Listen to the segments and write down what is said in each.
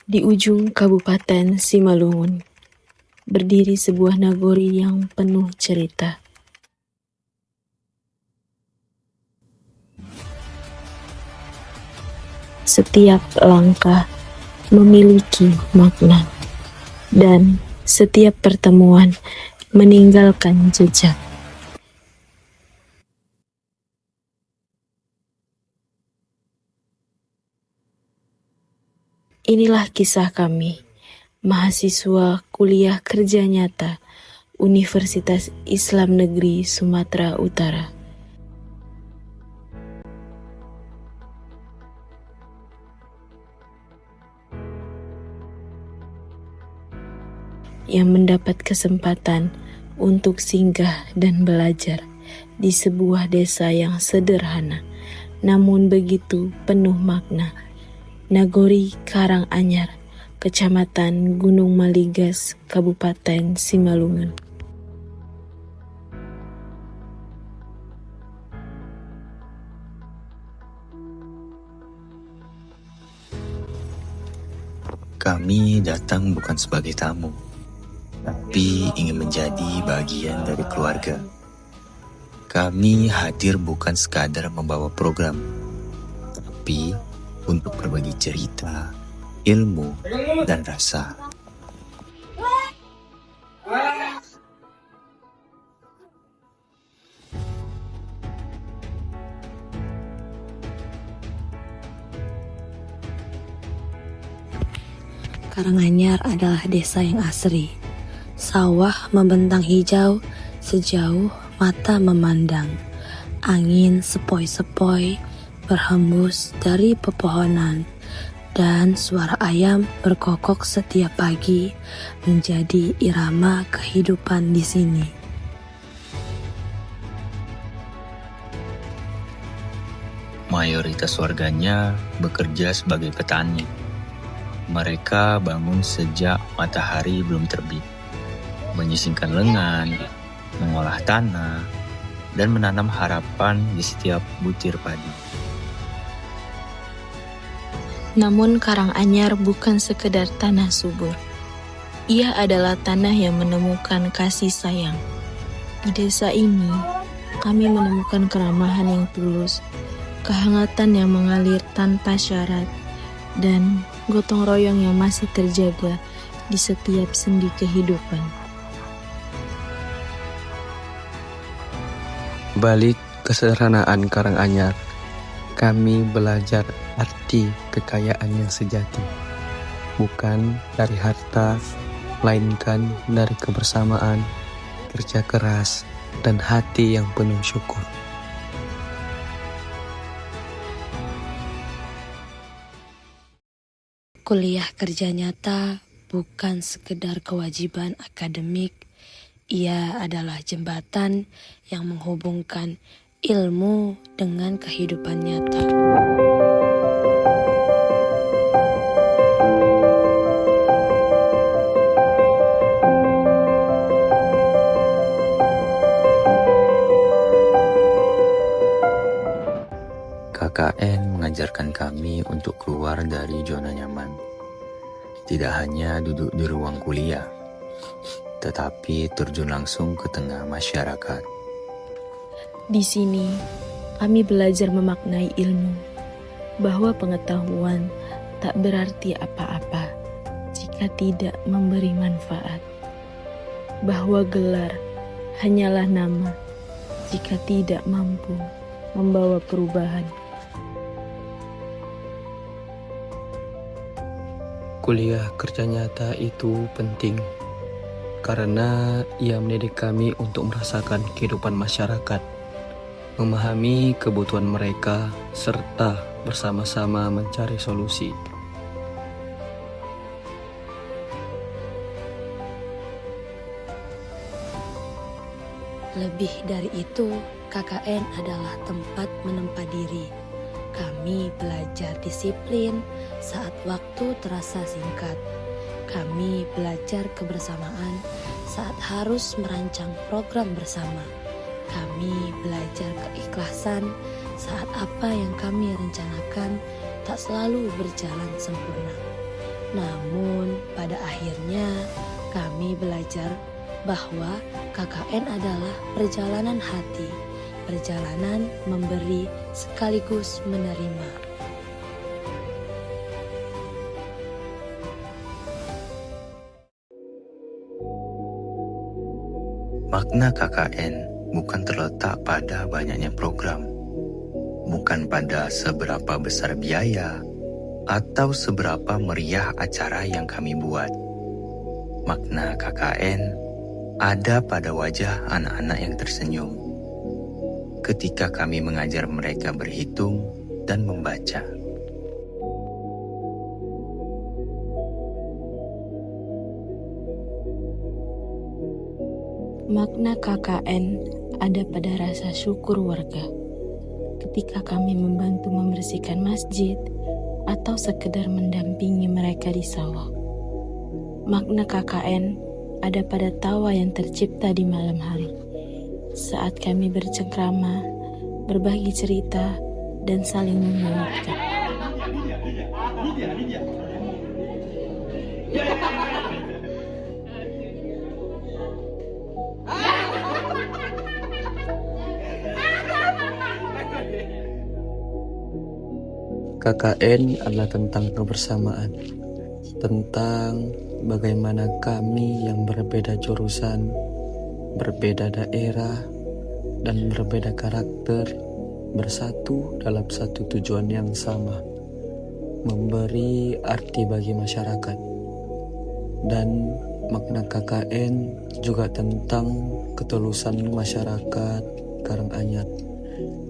Di ujung Kabupaten Simalungun, berdiri sebuah nagori yang penuh cerita. Setiap langkah memiliki makna, dan setiap pertemuan meninggalkan jejak. Inilah kisah kami, mahasiswa kuliah kerja nyata Universitas Islam Negeri Sumatera Utara. Yang mendapat kesempatan untuk singgah dan belajar di sebuah desa yang sederhana, namun begitu penuh makna. Nagori Karanganyar, Kecamatan Gunung Maligas, Kabupaten Simalungun. Kami datang bukan sebagai tamu, tapi ingin menjadi bagian dari keluarga. Kami hadir bukan sekadar membawa program, tapi untuk berbagi cerita, ilmu, dan rasa. Karanganyar adalah desa yang asri. Sawah membentang hijau sejauh mata memandang. Angin sepoi-sepoi berhembus dari pepohonan, dan suara ayam berkokok setiap pagi menjadi irama kehidupan di sini. Mayoritas warganya bekerja sebagai petani. Mereka bangun sejak matahari belum terbit, menyisingkan lengan, mengolah tanah, dan menanam harapan di setiap butir padi. Namun Karanganyar bukan sekedar tanah subur. Ia adalah tanah yang menemukan kasih sayang. Di desa ini, kami menemukan keramahan yang tulus, kehangatan yang mengalir tanpa syarat, dan gotong royong yang masih terjaga di setiap sendi kehidupan. Balik kesederhanaan Karanganyar, kami belajar arti kekayaan yang sejati, bukan dari harta, melainkan dari kebersamaan, kerja keras, dan hati yang penuh syukur. Kuliah kerja nyata bukan sekedar kewajiban akademik, ia adalah jembatan yang menghubungkan ilmu dengan kehidupan nyata. KKN mengajarkan kami untuk keluar dari zona nyaman. Tidak hanya duduk di ruang kuliah, tetapi terjun langsung ke tengah masyarakat. Di sini, kami belajar memaknai ilmu, bahwa pengetahuan tak berarti apa-apa jika tidak memberi manfaat, bahwa gelar hanyalah nama jika tidak mampu membawa perubahan. Kuliah kerja nyata itu penting karena ia mendidik kami untuk merasakan kehidupan masyarakat, memahami kebutuhan mereka, serta bersama-sama mencari solusi. Lebih dari itu, KKN adalah tempat menempa diri. Kami belajar disiplin saat waktu terasa singkat. Kami belajar kebersamaan saat harus merancang program bersama. Kami belajar keikhlasan saat apa yang kami rencanakan tak selalu berjalan sempurna. Namun pada akhirnya kami belajar bahwa KKN adalah perjalanan hati, perjalanan memberi sekaligus menerima. Makna KKN bukan terletak pada banyaknya program, bukan pada seberapa besar biaya atau seberapa meriah acara yang kami buat. Makna KKN ada pada wajah anak-anak yang tersenyum ketika kami mengajar mereka berhitung dan membaca. Makna KKN ada pada rasa syukur warga ketika kami membantu membersihkan masjid atau sekedar mendampingi mereka di sawah. Makna KKN ada pada tawa yang tercipta di malam hari saat kami bercengkrama, berbagi cerita, dan saling menguatkan. KKN adalah tentang kebersamaan, tentang bagaimana kami yang berbeda jurusan, berbeda daerah, dan berbeda karakter bersatu dalam satu tujuan yang sama, memberi arti bagi masyarakat. Dan makna KKN juga tentang ketulusan masyarakat Karanganyar,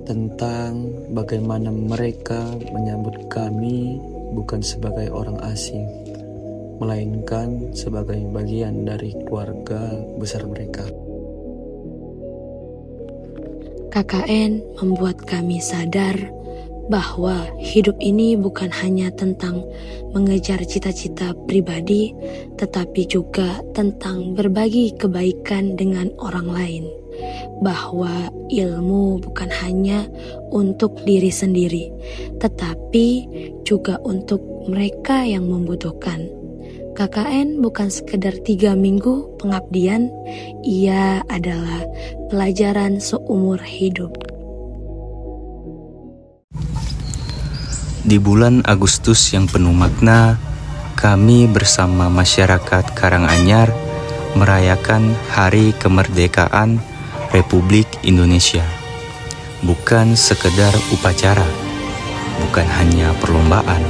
tentang bagaimana mereka menyambut kami bukan sebagai orang asing, melainkan sebagai bagian dari keluarga besar mereka. KKN membuat kami sadar bahwa hidup ini bukan hanya tentang mengejar cita-cita pribadi, tetapi juga tentang berbagi kebaikan dengan orang lain. Bahwa ilmu bukan hanya untuk diri sendiri, tetapi juga untuk mereka yang membutuhkan. KKN bukan sekedar 3 minggu pengabdian, ia adalah pelajaran seumur hidup. Di bulan Agustus yang penuh makna, kami bersama masyarakat Karanganyar merayakan Hari Kemerdekaan Republik Indonesia. Bukan sekedar upacara, bukan hanya perlombaan,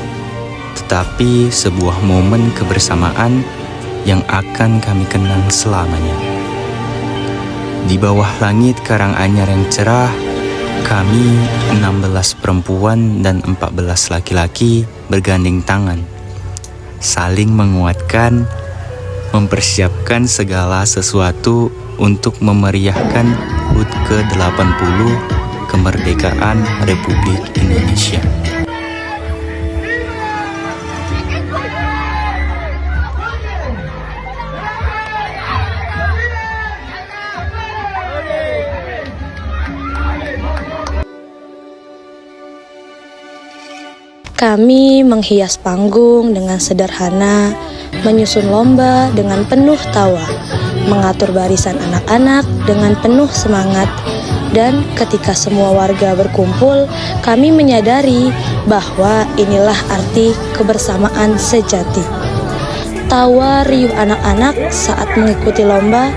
tetapi sebuah momen kebersamaan yang akan kami kenang selamanya. Di bawah langit Karanganyar yang cerah, kami 16 perempuan dan 14 laki-laki bergandeng tangan, saling menguatkan, mempersiapkan segala sesuatu untuk memeriahkan HUT ke-80 kemerdekaan Republik Indonesia. Kami menghias panggung dengan sederhana, menyusun lomba dengan penuh tawa, mengatur barisan anak-anak dengan penuh semangat, dan ketika semua warga berkumpul, kami menyadari bahwa inilah arti kebersamaan sejati. Tawa riuh anak-anak saat mengikuti lomba,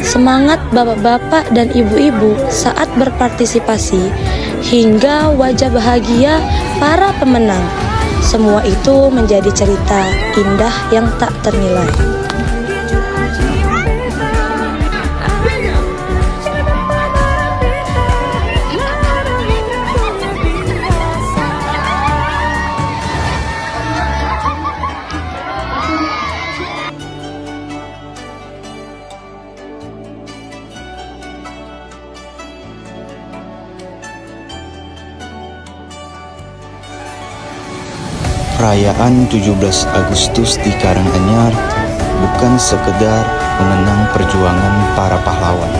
semangat bapak-bapak dan ibu-ibu saat berpartisipasi, hingga wajah bahagia para pemenang. Semua itu menjadi cerita indah yang tak ternilai. Perayaan 17 Agustus di Karanganyar bukan sekedar mengenang perjuangan para pahlawan,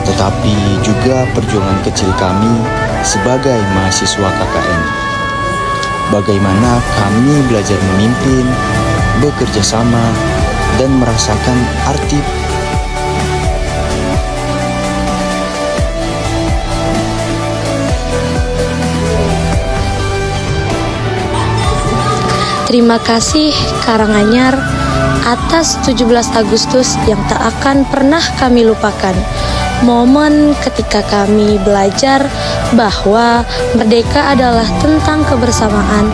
tetapi juga perjuangan kecil kami sebagai mahasiswa KKN. Bagaimana kami belajar memimpin, bekerja sama, dan merasakan arti Terima kasih Karanganyar atas 17 Agustus yang tak akan pernah kami lupakan. Momen ketika kami belajar bahwa merdeka adalah tentang kebersamaan,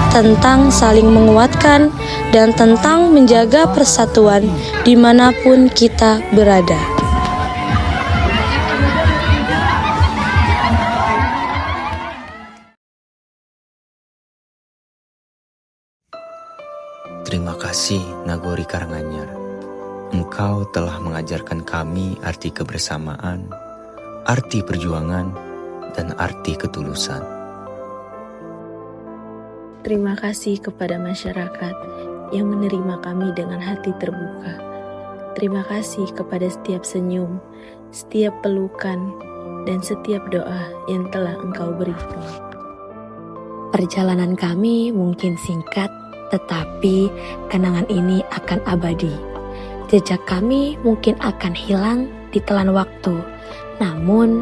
tentang saling menguatkan, dan tentang menjaga persatuan dimanapun kita berada. Terima kasih Nagori Karanganyar. Engkau telah mengajarkan kami arti kebersamaan, arti perjuangan, dan arti ketulusan. Terima kasih kepada masyarakat yang menerima kami dengan hati terbuka. Terima kasih kepada setiap senyum, setiap pelukan, dan setiap doa yang telah Engkau berikan. Perjalanan kami mungkin singkat, tetapi kenangan ini akan abadi. Jejak kami mungkin akan hilang di telan waktu, namun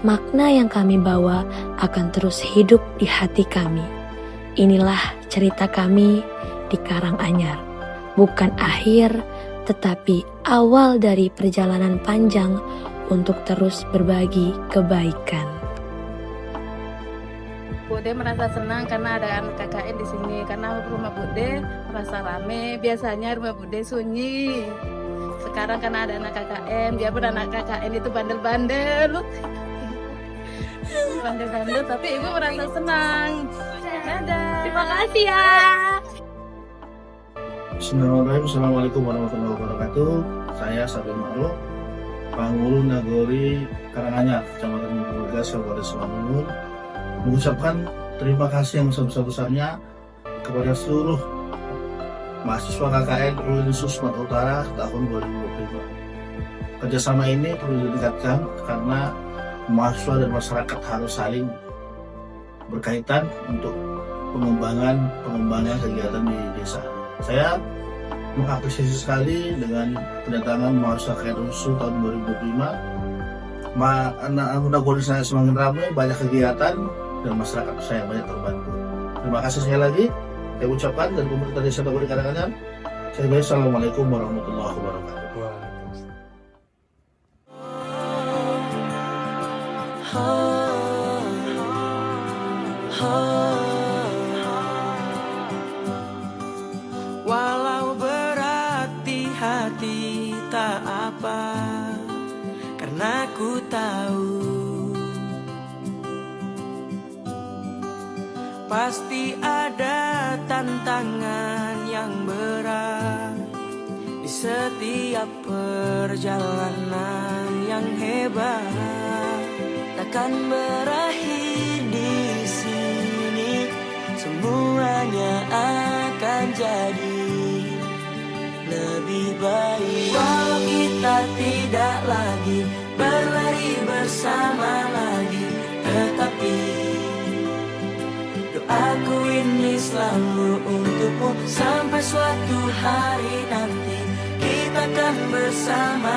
makna yang kami bawa akan terus hidup di hati kami. Inilah cerita kami di Karanganyar, bukan akhir, tetapi awal dari perjalanan panjang untuk terus berbagi kebaikan. Bude merasa senang karena ada anak KKN di sini, karena rumah Bude merasa rame. Biasanya rumah Bude sunyi. Sekarang karena ada anak KKN, dia pun anak KKN itu bandel-bandel. Bandel-bandel, tapi ibu merasa senang. Dadah. Terima kasih ya. Bismillahirrahmanirrahim. Assalamualaikum warahmatullahi wabarakatuh. Saya Sabil Ma'ruf, Pangguru Nagori Karanganyar, Kecamatan Mugugas, Kabupaten Semarang, mengucapkan terima kasih yang sebesar-besarnya kepada seluruh mahasiswa KKN Provinsi Sumatera Utara tahun 2025. Kerjasama ini perlu ditingkatkan karena mahasiswa dan masyarakat harus saling berkaitan untuk pengembangan kegiatan di desa. Saya mengapresiasi sekali dengan kedatangan mahasiswa KKN UNSU tahun 2025. Anak-anak Nagori saya semakin ramai, banyak kegiatan, dan masyarakat saya banyak terbantu. Terima kasih sekali lagi saya ucapkan dari pemerintah desa Nagori Karanganyar. Saya bilang assalamualaikum warahmatullahi wabarakatuh. Walau berat di hati tak apa, karena ku tahu pasti ada tantangan yang berat di setiap perjalanan yang hebat. Takkan berakhir di sini, semuanya akan jadi lebih baik. Walau kita tidak lagi berlari bersama lagi, tetapi doaku ini selalu untukmu. Sampai suatu hari nanti kita akan bersama